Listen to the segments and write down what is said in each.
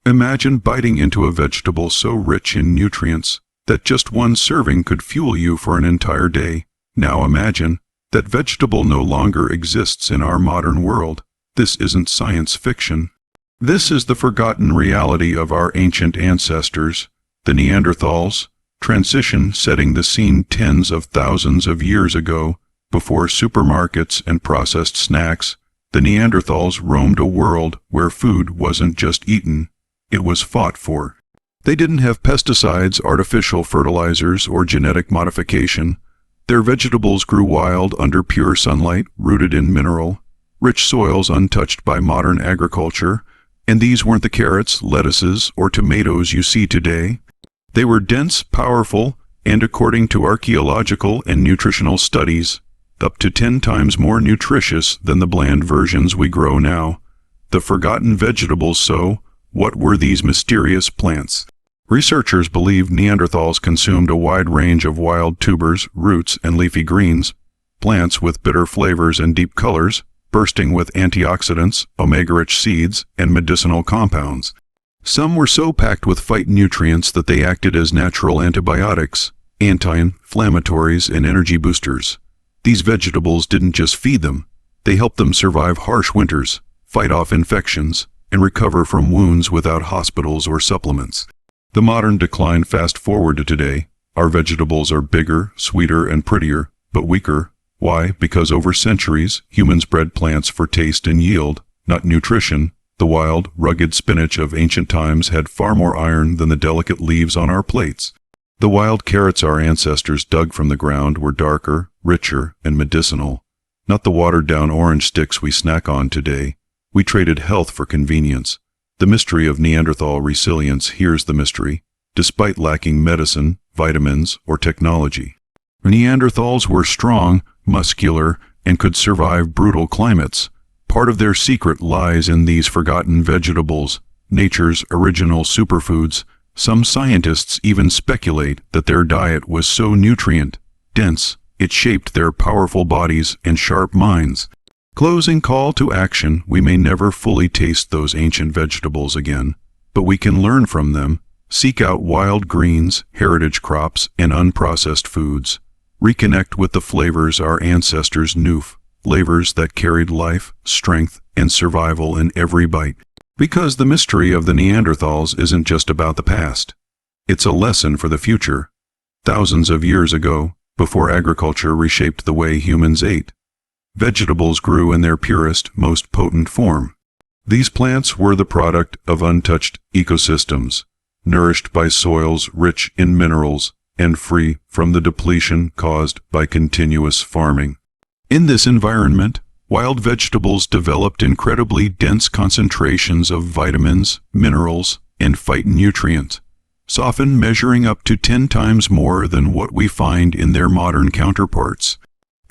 Imagine biting into a vegetable so rich in nutrients that just one serving could fuel you for an entire day. Now imagine that vegetable no longer exists in our modern world. This isn't science fiction. This is the forgotten reality of our ancient ancestors, the Neanderthals, transition setting the scene tens of thousands of years ago. Before supermarkets and processed snacks, the Neanderthals roamed a world where food wasn't just eaten, it was fought for. They didn't have pesticides, artificial fertilizers, or genetic modification. Their vegetables grew wild under pure sunlight, rooted in mineral, rich soils untouched by modern agriculture, and these weren't the carrots, lettuces, or tomatoes you see today. They were dense, powerful, and according to archaeological and nutritional studies, up to 10 times more nutritious than the bland versions we grow now. The forgotten vegetables. So, what were these mysterious plants? Researchers believe Neanderthals consumed a wide range of wild tubers, roots, and leafy greens, plants with bitter flavors and deep colors, bursting with antioxidants, omega-rich seeds, and medicinal compounds. Some were so packed with phytonutrients that they acted as natural antibiotics, anti-inflammatories, and energy boosters. These vegetables didn't just feed them, they helped them survive harsh winters, fight off infections, and recover from wounds without hospitals or supplements. The modern decline. Fast forward to today, our vegetables are bigger, sweeter, and prettier, but weaker. Why? Because over centuries, humans bred plants for taste and yield, not nutrition. The wild, rugged spinach of ancient times had far more iron than the delicate leaves on our plates. The wild carrots our ancestors dug from the ground were darker, richer, and medicinal, not the watered-down orange sticks we snack on today. We traded health for convenience. The mystery of Neanderthal resilience. Here's the mystery. Despite lacking medicine, vitamins, or technology, Neanderthals were strong, muscular, and could survive brutal climates. Part of their secret lies in these forgotten vegetables, nature's original superfoods. Some scientists even speculate that their diet was so nutrient-dense, it shaped their powerful bodies and sharp minds. Closing call to action. We may never fully taste those ancient vegetables again, but we can learn from them. Seek out wild greens, heritage crops, and unprocessed foods. Reconnect with the flavors our ancestors knew, flavors that carried life, strength, and survival in every bite. Because the mystery of the Neanderthals isn't just about the past. It's a lesson for the future. Thousands of years ago, before agriculture reshaped the way humans ate, vegetables grew in their purest, most potent form. These plants were the product of untouched ecosystems, nourished by soils rich in minerals and free from the depletion caused by continuous farming. In this environment, wild vegetables developed incredibly dense concentrations of vitamins, minerals, and phytonutrients, often measuring up to 10 times more than what we find in their modern counterparts.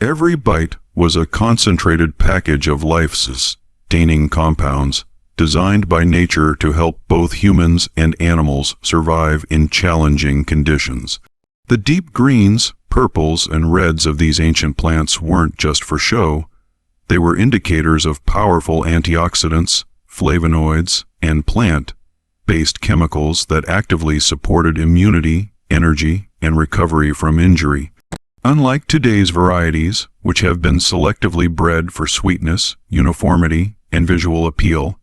Every bite was a concentrated package of life-sustaining compounds designed by nature to help both humans and animals survive in challenging conditions. The deep greens, purples, and reds of these ancient plants weren't just for show. They were indicators of powerful antioxidants, flavonoids, and plant-based chemicals that actively supported immunity, energy, and recovery from injury. Unlike today's varieties, which have been selectively bred for sweetness, uniformity, and visual appeal,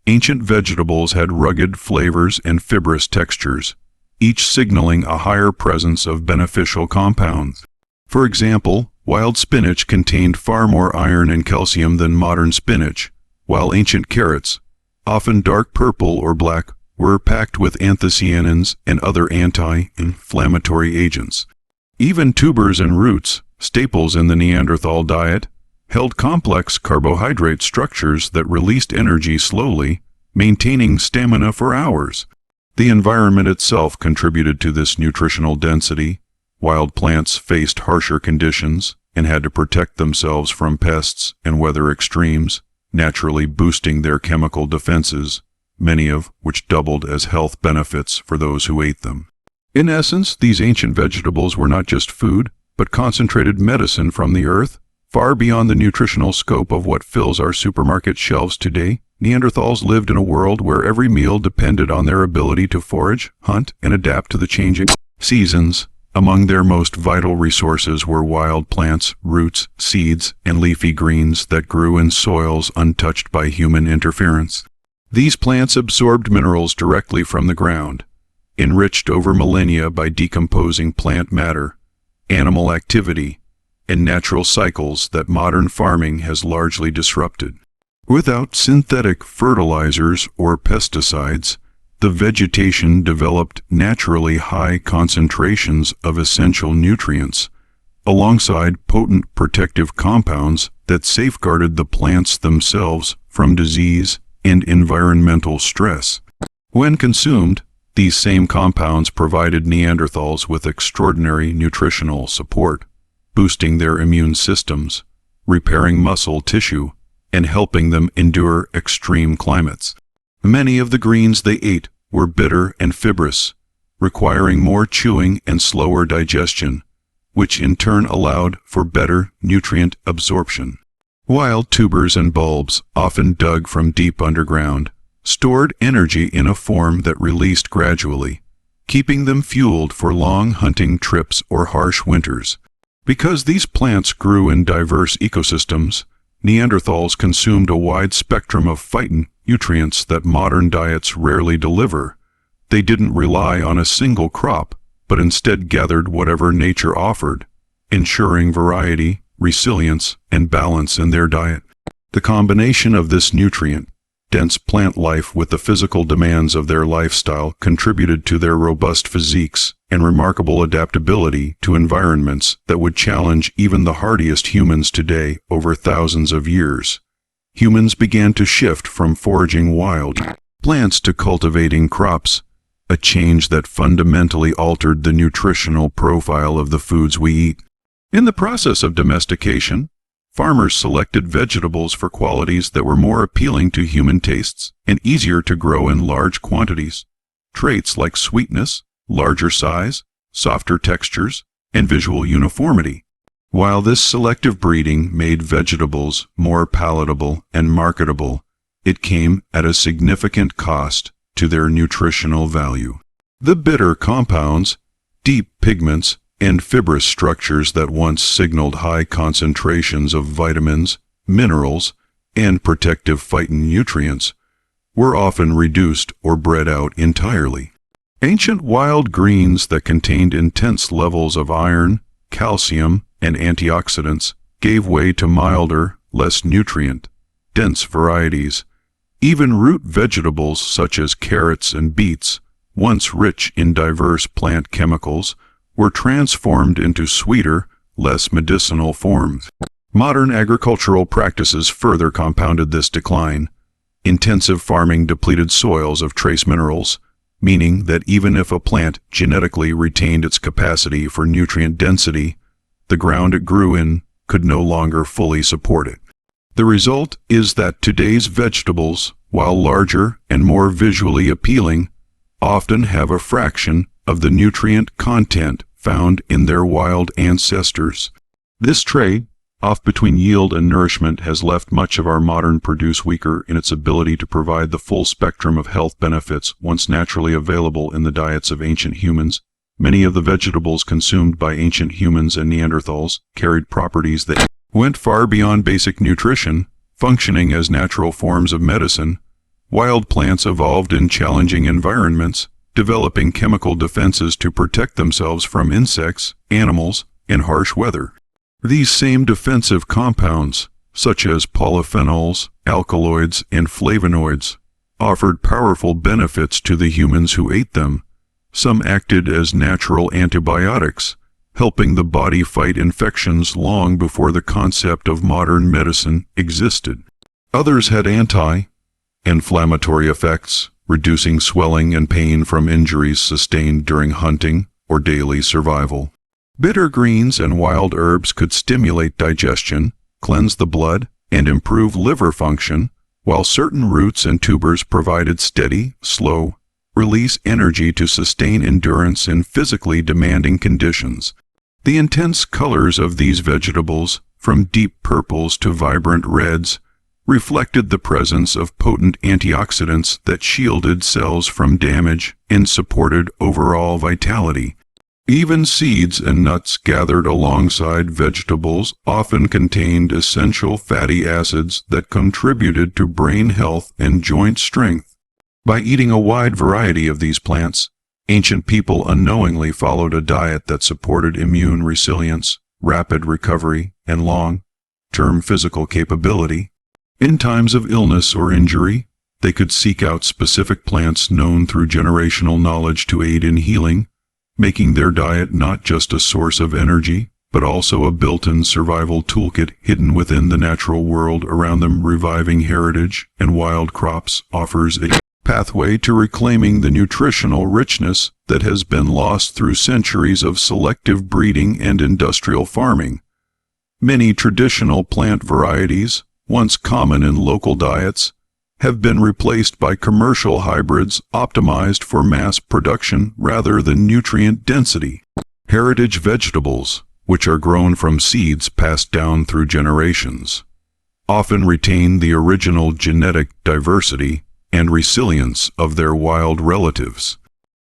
ancient vegetables had rugged flavors and fibrous textures, each signaling a higher presence of beneficial compounds. For example, wild spinach contained far more iron and calcium than modern spinach, while ancient carrots, often dark purple or black, were packed with anthocyanins and other anti-inflammatory agents. Even tubers and roots, staples in the Neanderthal diet, held complex carbohydrate structures that released energy slowly, maintaining stamina for hours. The environment itself contributed to this nutritional density. Wild plants faced harsher conditions and had to protect themselves from pests and weather extremes, naturally boosting their chemical defenses, many of which doubled as health benefits for those who ate them. In essence, these ancient vegetables were not just food, but concentrated medicine from the earth, far beyond the nutritional scope of what fills our supermarket shelves today. Neanderthals lived in a world where every meal depended on their ability to forage, hunt, and adapt to the changing seasons. Among their most vital resources were wild plants, roots, seeds, and leafy greens that grew in soils untouched by human interference. These plants absorbed minerals directly from the ground, enriched over millennia by decomposing plant matter, animal activity, and natural cycles that modern farming has largely disrupted. Without synthetic fertilizers or pesticides, the vegetation developed naturally high concentrations of essential nutrients, alongside potent protective compounds that safeguarded the plants themselves from disease and environmental stress. When consumed, these same compounds provided Neanderthals with extraordinary nutritional support, boosting their immune systems, repairing muscle tissue, and helping them endure extreme climates. Many of the greens they ate were bitter and fibrous, requiring more chewing and slower digestion, which in turn allowed for better nutrient absorption. Wild tubers and bulbs, often dug from deep underground, stored energy in a form that released gradually, keeping them fueled for long hunting trips or harsh winters. Because these plants grew in diverse ecosystems, Neanderthals consumed a wide spectrum of phytonutrients that modern diets rarely deliver. They didn't rely on a single crop, but instead gathered whatever nature offered, ensuring variety, resilience, and balance in their diet. The combination of this nutrient-dense plant life with the physical demands of their lifestyle contributed to their robust physiques and remarkable adaptability to environments that would challenge even the hardiest humans today over thousands of years. Humans began to shift from foraging wild plants to cultivating crops, a change that fundamentally altered the nutritional profile of the foods we eat. In the process of domestication, farmers selected vegetables for qualities that were more appealing to human tastes and easier to grow in large quantities. Traits like sweetness, larger size, softer textures, and visual uniformity. While this selective breeding made vegetables more palatable and marketable, it came at a significant cost to their nutritional value. The bitter compounds, deep pigments, and fibrous structures that once signaled high concentrations of vitamins, minerals, and protective phytonutrients were often reduced or bred out entirely. Ancient wild greens that contained intense levels of iron, calcium, and antioxidants gave way to milder, less nutrient-dense varieties. Even root vegetables such as carrots and beets, once rich in diverse plant chemicals, were transformed into sweeter, less medicinal forms. Modern agricultural practices further compounded this decline. Intensive farming depleted soils of trace minerals, meaning that even if a plant genetically retained its capacity for nutrient density, the ground it grew in could no longer fully support it. The result is that today's vegetables, while larger and more visually appealing, often have a fraction of the nutrient content found in their wild ancestors. This trade-off between yield and nourishment has left much of our modern produce weaker in its ability to provide the full spectrum of health benefits once naturally available in the diets of ancient humans. Many of the vegetables consumed by ancient humans and Neanderthals carried properties that went far beyond basic nutrition, functioning as natural forms of medicine. Wild plants evolved in challenging environments, developing chemical defenses to protect themselves from insects, animals, and harsh weather. These same defensive compounds, such as polyphenols, alkaloids, and flavonoids, offered powerful benefits to the humans who ate them. Some acted as natural antibiotics, helping the body fight infections long before the concept of modern medicine existed. Others had anti-inflammatory effects, reducing swelling and pain from injuries sustained during hunting or daily survival. Bitter greens and wild herbs could stimulate digestion, cleanse the blood, and improve liver function, while certain roots and tubers provided steady, slow, release energy to sustain endurance in physically demanding conditions. The intense colors of these vegetables, from deep purples to vibrant reds, reflected the presence of potent antioxidants that shielded cells from damage and supported overall vitality. Even seeds and nuts gathered alongside vegetables often contained essential fatty acids that contributed to brain health and joint strength. By eating a wide variety of these plants, ancient people unknowingly followed a diet that supported immune resilience, rapid recovery, and long-term physical capability. In times of illness or injury, they could seek out specific plants known through generational knowledge to aid in healing, making their diet not just a source of energy, but also a built-in survival toolkit hidden within the natural world around them. Reviving heritage and wild crops offers a pathway to reclaiming the nutritional richness that has been lost through centuries of selective breeding and industrial farming. Many traditional plant varieties, once common in local diets, have been replaced by commercial hybrids optimized for mass production rather than nutrient density. Heritage vegetables, which are grown from seeds passed down through generations, often retain the original genetic diversity and resilience of their wild relatives.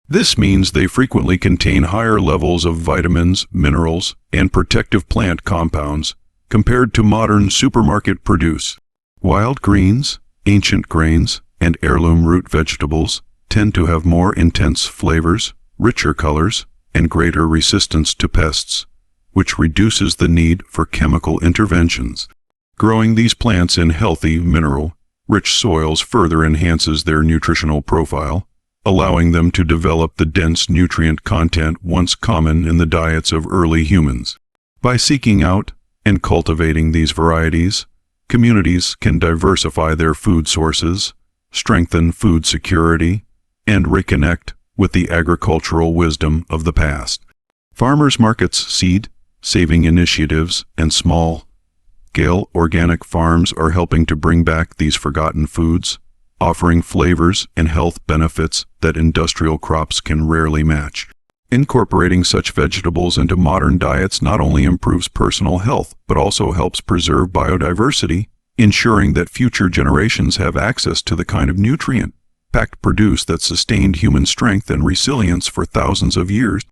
This means they frequently contain higher levels of vitamins, minerals, and protective plant compounds compared to modern supermarket produce. Wild greens, ancient grains, and heirloom root vegetables tend to have more intense flavors, richer colors, and greater resistance to pests, which reduces the need for chemical interventions. Growing these plants in healthy, mineral-rich soils further enhances their nutritional profile, allowing them to develop the dense nutrient content once common in the diets of early humans. By seeking out and cultivating these varieties, communities can diversify their food sources, strengthen food security, and reconnect with the agricultural wisdom of the past. Farmers markets, seed-saving initiatives, and small-scale organic farms are helping to bring back these forgotten foods, offering flavors and health benefits that industrial crops can rarely match. Incorporating such vegetables into modern diets not only improves personal health, but also helps preserve biodiversity, ensuring that future generations have access to the kind of nutrient-packed produce that sustained human strength and resilience for thousands of years.